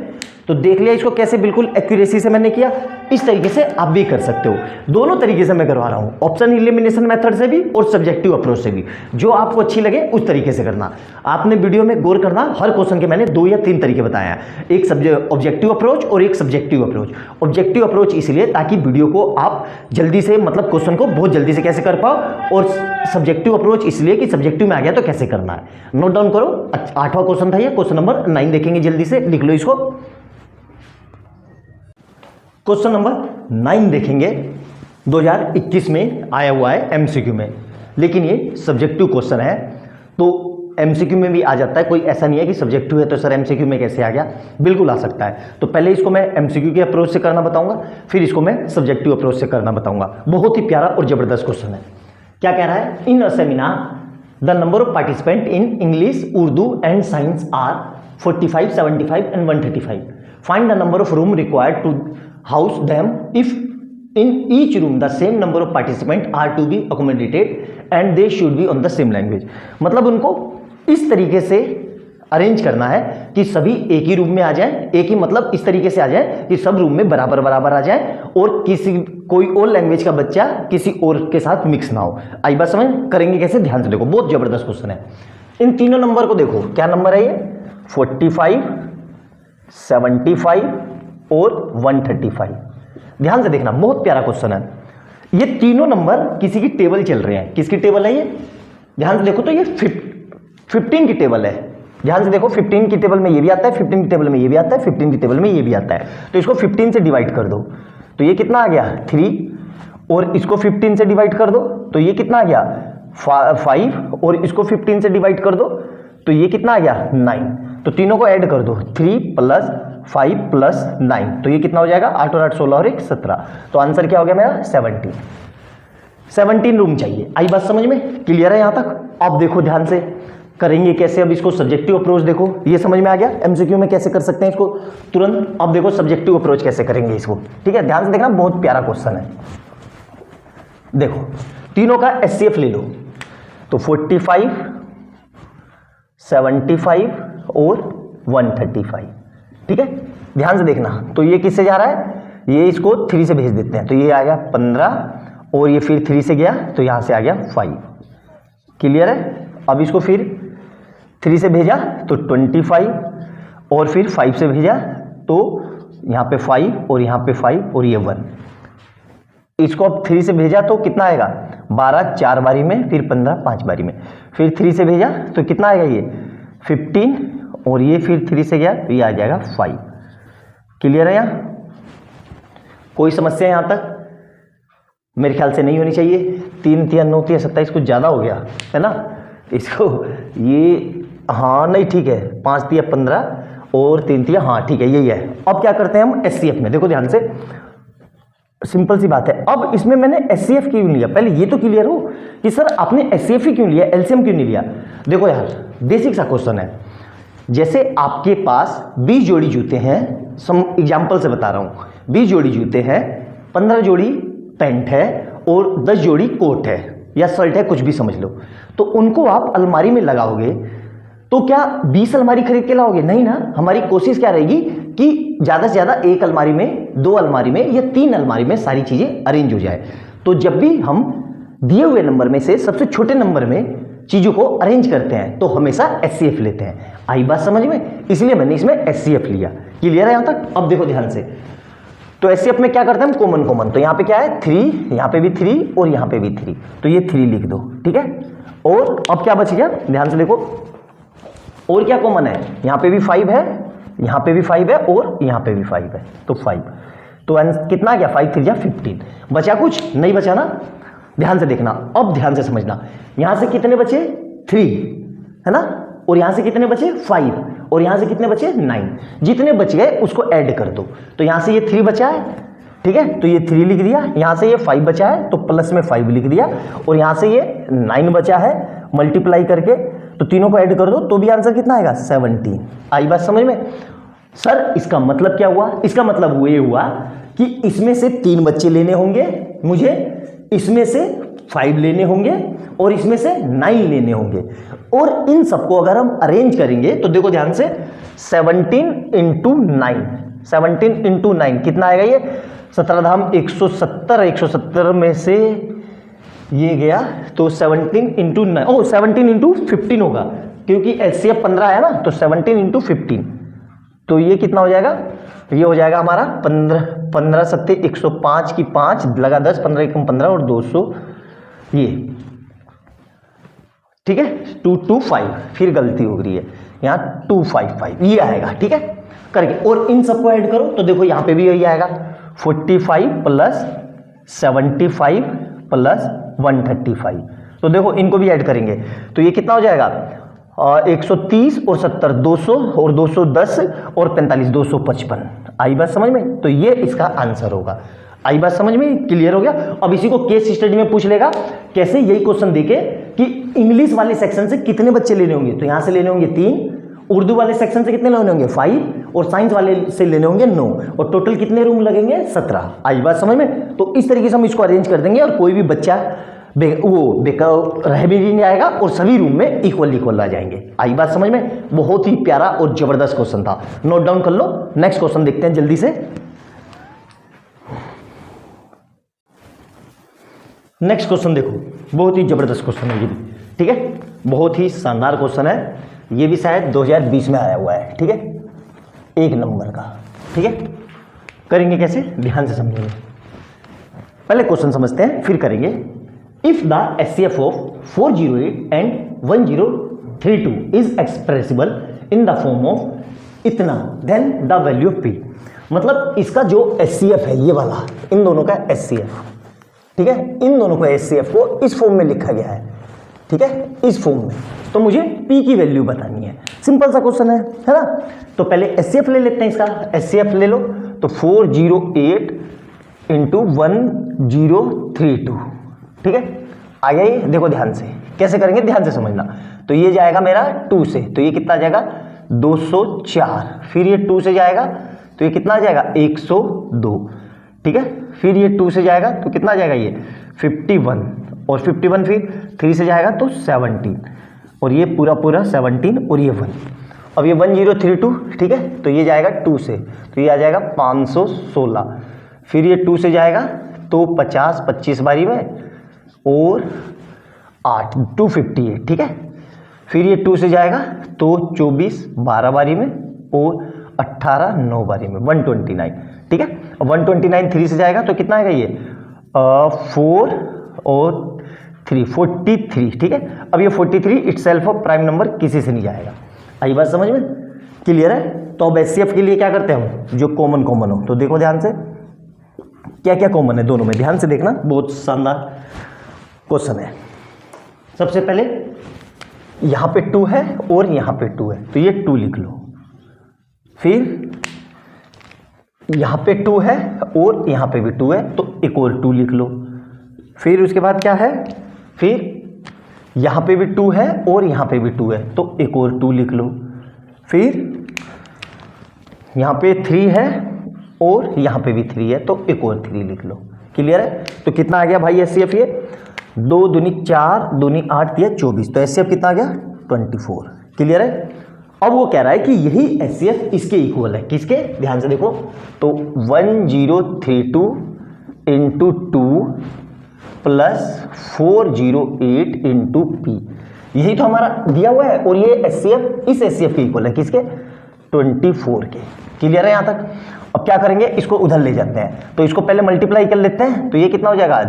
तो देख लिया इसको कैसे बिल्कुल एक्यूरेसी से मैंने किया। इस तरीके से आप भी कर सकते हो। दोनों तरीके से मैं करवा रहा हूँ, ऑप्शन एलिमिनेशन मेथड से भी और सब्जेक्टिव अप्रोच से भी। जो आपको अच्छी लगे उस तरीके से करना। आपने वीडियो में गौर करना, हर क्वेश्चन के मैंने 2 या 3 तरीके बताए हैं, एक ऑब्जेक्टिव अप्रोच और एक सब्जेक्टिव अप्रोच। ऑब्जेक्टिव अप्रोच इसलिए ताकि वीडियो को आप जल्दी से, मतलब क्वेश्चन को बहुत जल्दी से कैसे कर पाओ, और सब्जेक्टिव अप्रोच इसलिए कि सब्जेक्टिव में आ गया तो कैसे करना है। नोट डाउन करो। 8वां क्वेश्चन था ये, क्वेश्चन नंबर 9 देखेंगे, जल्दी से लिख लो इसको। क्वेश्चन नंबर 9 देखेंगे, 2021 में आया हुआ है MCQ में, लेकिन ये सब्जेक्टिव क्वेश्चन है, तो MCQ में भी आ जाता है। कोई ऐसा नहीं है कि सब्जेक्टिव है तो सर MCQ में कैसे आ गया, बिल्कुल आ सकता है। तो पहले इसको मैं MCQ के अप्रोच से करना बताऊंगा, फिर इसको मैं सब्जेक्टिव अप्रोच से करना बताऊंगा। बहुत ही प्यारा और जबरदस्त क्वेश्चन है। क्या कह रहा है? In a seminar the number of participant in English, Urdu and science are 45, 75 and 135. Find the number of room required to house them if in each room the same number of participants are to be accommodated and they should be on the same language. मतलब उनको इस तरीके से arrange करना है कि सभी एक ही रूम में आ जाएं, एक ही मतलब इस तरीके से आ जाए कि सब रूम में बराबर बराबर आ जाए और कोई और लैंग्वेज का बच्चा किसी और के साथ मिक्स ना हो। आई बात समझ? करेंगे कैसे? ध्यान से देखो, बहुत जबरदस्त क्वेश्चन है। इन तीनों नंबर को देखो, क्या नंबर है ये? 45, 75 और 135। ध्यान से देखना, बहुत प्यारा क्वेश्चन है। ये तीनों नंबर किसी की टेबल चल रहे हैं। किसकी टेबल है ये? ध्यान से देखो, तो ये 15 की टेबल है। ध्यान से देखो, 15 की टेबल में ये भी आता है, 15 की टेबल में ये भी आता है, 15 की टेबल में ये भी आता है। तो इसको 15 से डिवाइड कर दो, तो ये कितना आ गया? 3, और इसको 15 से डिवाइड कर दो तो ये कितना आ गया? 5, और इसको 15 से डिवाइड कर दो तो ये कितना आ गया 9, तो तीनों को ऐड कर दो 3 + 5 + 9, तो ये कितना हो जाएगा 8 और 8 16 और 1 17, तो आंसर क्या हो गया मेरा 17 रूम चाहिए। आई बात समझ में, क्लियर है यहाँ तक। अब देखो ध्यान से करेंगे कैसे, अब इसको सब्जेक्टिव अप्रोच देखो, ये समझ में आ गया एमसीक्यू में कैसे कर सकते हैं इसको तुरंत। अब देखो सब्जेक्टिव अप्रोच कैसे करेंगे इसको, ठीक है, ध्यान से देखना, बहुत प्यारा क्वेश्चन है। देखो तीनों का एचसीएफ ले लो, तो 45, 75 और 135, ठीक है, ध्यान से देखना। तो ये किससे जा रहा है, ये इसको 3 से भेज देते हैं, तो ये आ गया 15 और ये फिर 3 से गया तो यहाँ से आ गया 5, क्लियर है। अब इसको फिर 3 से भेजा तो 25 और फिर 5 से भेजा तो यहाँ पे 5 और यहाँ पे 5 और ये 1, इसको अब 3 से भेजा तो कितना आएगा 12 4 बारी में, फिर 15 5 बारी में, फिर 3 से भेजा तो कितना आएगा ये 15 और ये फिर 3 से गया तो ये आ जाएगा 5, क्लियर है। यहाँ कोई समस्या यहाँ तक मेरे ख्याल से नहीं होनी चाहिए। 3 3 9 3 27 कुछ ज़्यादा हो गया है ना, इसको ये हाँ नहीं ठीक है, 5 3 15 और 3 3 हाँ ठीक है यही है। अब क्या करते हैं हम एचसीएफ में, देखो ध्यान से, सिंपल सी बात है। अब इसमें मैंने एचसीएफ क्यों लिया, पहले ये तो क्लियर हो कि सर आपने एचसीएफ ही क्यों लिया, एलसीएम क्यों नहीं लिया। देखो यार बेसिक सा क्वेश्चन है, जैसे आपके पास 20 जोड़ी जूते हैं, सम एग्जाम्पल से बता रहा हूँ, 20 जोड़ी जूते हैं, 15 जोड़ी पैंट है और 10 जोड़ी कोट है या शर्ट है, कुछ भी समझ लो, तो उनको आप अलमारी में लगाओगे तो क्या 20 अलमारी खरीद के लाओगे, नहीं ना। हमारी कोशिश क्या रहेगी कि ज़्यादा से ज़्यादा 1 अलमारी में, 2 अलमारी में या 3 अलमारी में सारी चीज़ें अरेंज हो जाए। तो जब भी हम दिए हुए नंबर में से सबसे छोटे नंबर में चीज़ों को अरेंज करते हैं तो हमेशा एचसीएफ लेते हैं। आई बात समझ में, इसलिए मैंने इसमें एचसीएफ लिया, क्लियर है यहाँ तक। अब देखो ध्यान से, तो एचसीएफ में क्या करते हैं हम, कॉमन, तो यहाँ पे क्या है 3, यहाँ पे भी 3 और यहाँ पे भी 3, तो ये 3 लिख दो, ठीक है। और अब क्या बच गया, ध्यान से देखो, और क्या कॉमन है, यहाँ पे भी 5 है, यहाँ पे भी 5 है और यहाँ पे भी 5 है, तो 5, तो कितना गया 5 3 15, बचा कुछ नहीं बचा ना, ध्यान से देखना। अब ध्यान से समझना, यहाँ से कितने बचे 3 है ना, और यहाँ से कितने बचे 5 और यहाँ से कितने बचे 9, जितने बच गए उसको ऐड कर दो। तो यहाँ से ये 3 बचा है, ठीक है, तो ये 3 लिख दिया, यहाँ से ये 5 बचा है तो प्लस में 5 लिख दिया, और यहाँ से ये 9 बचा है मल्टीप्लाई करके, तो तीनों को ऐड कर दो तो भी आंसर कितना आएगा 17। आई बात समझ में। सर इसका मतलब क्या हुआ, इसका मतलब ये हुआ कि इसमें से 3 बच्चे लेने होंगे मुझे, इसमें से 5 लेने होंगे और इसमें से 9 लेने होंगे, और इन सबको अगर हम अरेंज करेंगे तो देखो ध्यान से 17 × 9, 17 × 9 कितना आएगा, ये 17 धाम 170, 170 में से ये गया तो 17 × 9, ओ 17 × 15 होगा, क्योंकि एचसीएफ 15 है ना, तो 17 × 15, तो ये कितना हो जाएगा, ये हो जाएगा हमारा 15 7 105 की 5 लगा 10, 15 1 15 और 200, ये ठीक है 225, फिर गलती हो रही है यहाँ 255, ये आएगा, ठीक है करके, और इन सबको ऐड करो तो देखो यहाँ पे भी यही आएगा 45 + 75 + 135, तो देखो इनको भी ऐड करेंगे तो ये कितना हो जाएगा 130 और 70 200 और 210 और 45 255। आई बात समझ में, तो ये इसका आंसर होगा। आई बात समझ में, क्लियर हो गया। अब इसी को केस स्टडी में पूछ लेगा, कैसे, यही क्वेश्चन देके कि इंग्लिश वाले सेक्शन से कितने बच्चे लेने होंगे, तो यहाँ से लेने होंगे 3, उर्दू वाले सेक्शन से कितने लेने होंगे 5 और साइंस वाले से लेने होंगे 9, और टोटल कितने रूम लगेंगे 17। आई बात समझ में, तो इस तरीके से हम इसको अरेंज कर देंगे और कोई भी बच्चा रह भी नहीं आएगा और सभी रूम में इक्वल आ जाएंगे। आई बात समझ में, बहुत ही प्यारा और जबरदस्त क्वेश्चन था, नोट डाउन कर लो। नेक्स्ट क्वेश्चन देखते हैं जल्दी से। नेक्स्ट क्वेश्चन देखो, बहुत ही जबरदस्त क्वेश्चन है ये भी, ठीक है, बहुत ही शानदार क्वेश्चन है, ये भी शायद 2020 में आया हुआ है, ठीक है, 1 नंबर का, ठीक है। करेंगे कैसे, ध्यान से समझेंगे, पहले क्वेश्चन समझते हैं फिर करेंगे। If the HCF of 408 and 1032 is expressible in the form of इतना, then the value of P. मतलब इसका जो एचसीएफ है ये वाला, इन दोनों का एचसीएफ, ठीक है, इन दोनों को एचसीएफ को इस फॉर्म में लिखा गया है, ठीक है, इस फॉर्म में, तो मुझे पी की वैल्यू बतानी है। सिंपल सा क्वेश्चन है ना। तो पहले एचसीएफ ले लेते हैं इसका, एचसीएफ ले लो। तो 408 इंटू 1032, ठीक है, आ गया ये। देखो ध्यान से कैसे करेंगे, ध्यान से समझना। तो ये जाएगा मेरा 2 से, तो ये कितना आ जाएगा 204, फिर ये 2 से जाएगा तो ये कितना आ जाएगा 102, ठीक है, फिर ये 2 से जाएगा तो कितना आ जाएगा ये 51, और 51 फिर 3 से जाएगा तो 17, और ये पूरा पूरा 17 और ये 1। अब ये 1032, ठीक है, तो ये जाएगा 2 से, तो ये आ जाएगा 516, फिर ये 2 से जाएगा तो 50 25 बारी में और 8 258, ठीक है, फिर ये 2 से जाएगा तो 24 12 बारी में और 18 9 बारी में 129, ठीक है। 129 3 से जाएगा तो कितना आएगा ये 4 और 3 43, ठीक है। अब ये 43 इटसेल्फ ऑफ प्राइम नंबर किसी से नहीं जाएगा। आई बात समझ में, क्लियर है। तो अब एचसीएफ के लिए क्या करते हैं हम, जो कॉमन कॉमन हो। तो देखो ध्यान से क्या क्या कॉमन है दोनों में, ध्यान से देखना, बहुत शानदार क्वेश्चन है। सबसे पहले यहाँ पे 2 है और यहाँ पे 2 है, तो ये 2 लिख लो। फिर यहाँ पे 2 है और यहाँ पे भी 2 है, तो एक और 2 लिख लो। फिर उसके बाद क्या है, फिर यहाँ पे भी 2 है और यहाँ पे भी 2 है, तो एक और 2 लिख लो। फिर यहाँ पे 3 है और यहाँ पे भी 3 है, तो एक और 3 लिख लो। क्लियर है। तो कितना आ गया भाई एचसीएफ, ये 2 दूनी 4 दूनी 8 3 24, तो एचसीएफ कितना आ गया 24। क्लियर है। अब वो कह रहा है कि यही एचसीएफ इसके इक्वल है, किसके, ध्यान से देखो। तो 1032 इंटू 2 प्लस 408 इंटू पी, यही तो हमारा दिया हुआ है, और ये एचसीएफ इस एचसीएफ के इक्वल है, किसके 24 के। क्लियर है यहाँ तक। अब क्या करेंगे, इसको उधर ले जाते हैं, तो इसको पहले मल्टीप्लाई कर लेते हैं, तो ये कितना हो जाएगा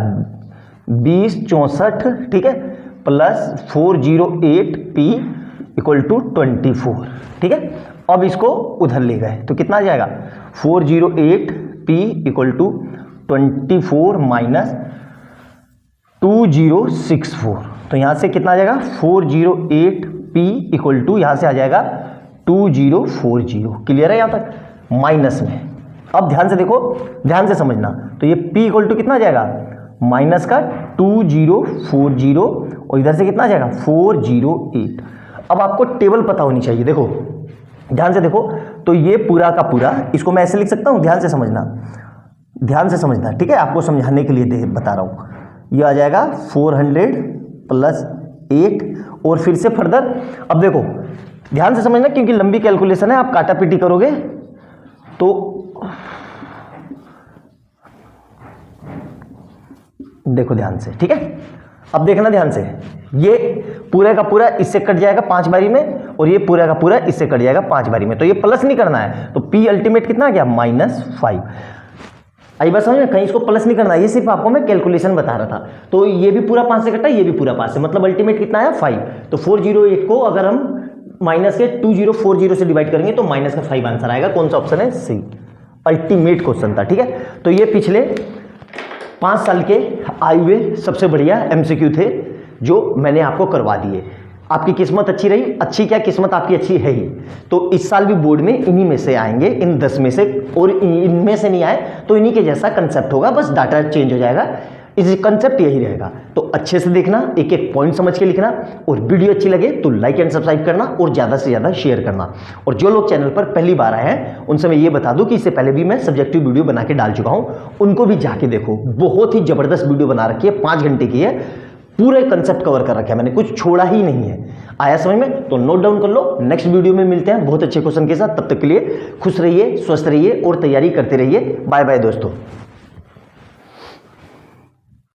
20 64, ठीक है, प्लस 408 पी इक्वल टू 24, ठीक है। अब इसको उधर ले गए तो कितना आ जाएगा 408 पी इक्वल टू 24 माइनस 2064, तो यहाँ से कितना आ जाएगा 408 पी इक्वल टू, यहाँ से आ जाएगा 2040। क्लियर है यहाँ तक, माइनस में। अब ध्यान से देखो, ध्यान से समझना। तो ये p इक्वल टू कितना आ जाएगा माइनस का 2040, और इधर से कितना आ जाएगा 408। अब आपको टेबल पता होनी चाहिए, देखो ध्यान से देखो। तो ये पूरा का पूरा, इसको मैं ऐसे लिख सकता हूँ, ध्यान से समझना, ध्यान से समझना, ठीक है, आपको समझाने के लिए बता रहा हूँ। ये आ जाएगा 400 प्लस 8, और फिर से फर्दर। अब देखो ध्यान से समझना, क्योंकि लंबी कैलकुलेशन है, आप काटा पीटी करोगे तो देखो ध्यान से, ठीक है। अब देखना ध्यान से, ये पूरे का पूरा इससे कट जाएगा 5 बारी में, और ये पूरा का पूरा इससे कट जाएगा 5 बारी में, तो ये प्लस नहीं करना है, तो p अल्टीमेट कितना आ गया -5। आई बात समझ में, कहीं इसको प्लस नहीं करना है, ये सिर्फ आपको मैं कैलकुलेशन बता रहा था। तो ये भी पूरा 5 से कटा, ये भी पूरा 5 से, मतलब अल्टीमेट कितना है 5। तो 408 को अगर हम माइनस के 2040 से डिवाइड करेंगे तो माइनस का 5 आंसर आएगा। कौन सा ऑप्शन है, सी। अल्टीमेट क्वेश्चन था, ठीक है। तो ये पिछले 5 साल के आए हुए सबसे बढ़िया एमसीक्यू थे जो मैंने आपको करवा दिए। आपकी किस्मत अच्छी रही, अच्छी क्या किस्मत आपकी अच्छी है ही। तो इस साल भी बोर्ड में इन्हीं में से आएंगे, इन 10 में से, और इनमें से नहीं आए तो इन्हीं के जैसा कंसेप्ट होगा, बस डाटा चेंज हो जाएगा। इस कंसेप्ट यही रहेगा। तो अच्छे से देखना, एक एक पॉइंट समझ के लिखना, और वीडियो अच्छी लगे तो लाइक एंड सब्सक्राइब करना, और ज़्यादा से ज़्यादा शेयर करना। और जो लोग चैनल पर पहली बार आए हैं उनसे मैं ये बता दूं कि इससे पहले भी मैं सब्जेक्टिव वीडियो बना के डाल चुका हूं, उनको भी जाके देखो। बहुत ही ज़बरदस्त वीडियो बना रखी है, 5 घंटे की है, पूरे कंसेप्ट कवर कर रखा है मैंने, कुछ छोड़ा ही नहीं है। आया समझ में, तो नोट डाउन कर लो। नेक्स्ट वीडियो में मिलते हैं बहुत अच्छे क्वेश्चन के साथ। तब तक के लिए खुश रहिए, स्वस्थ रहिए और तैयारी करते रहिए। बाय बाय दोस्तों।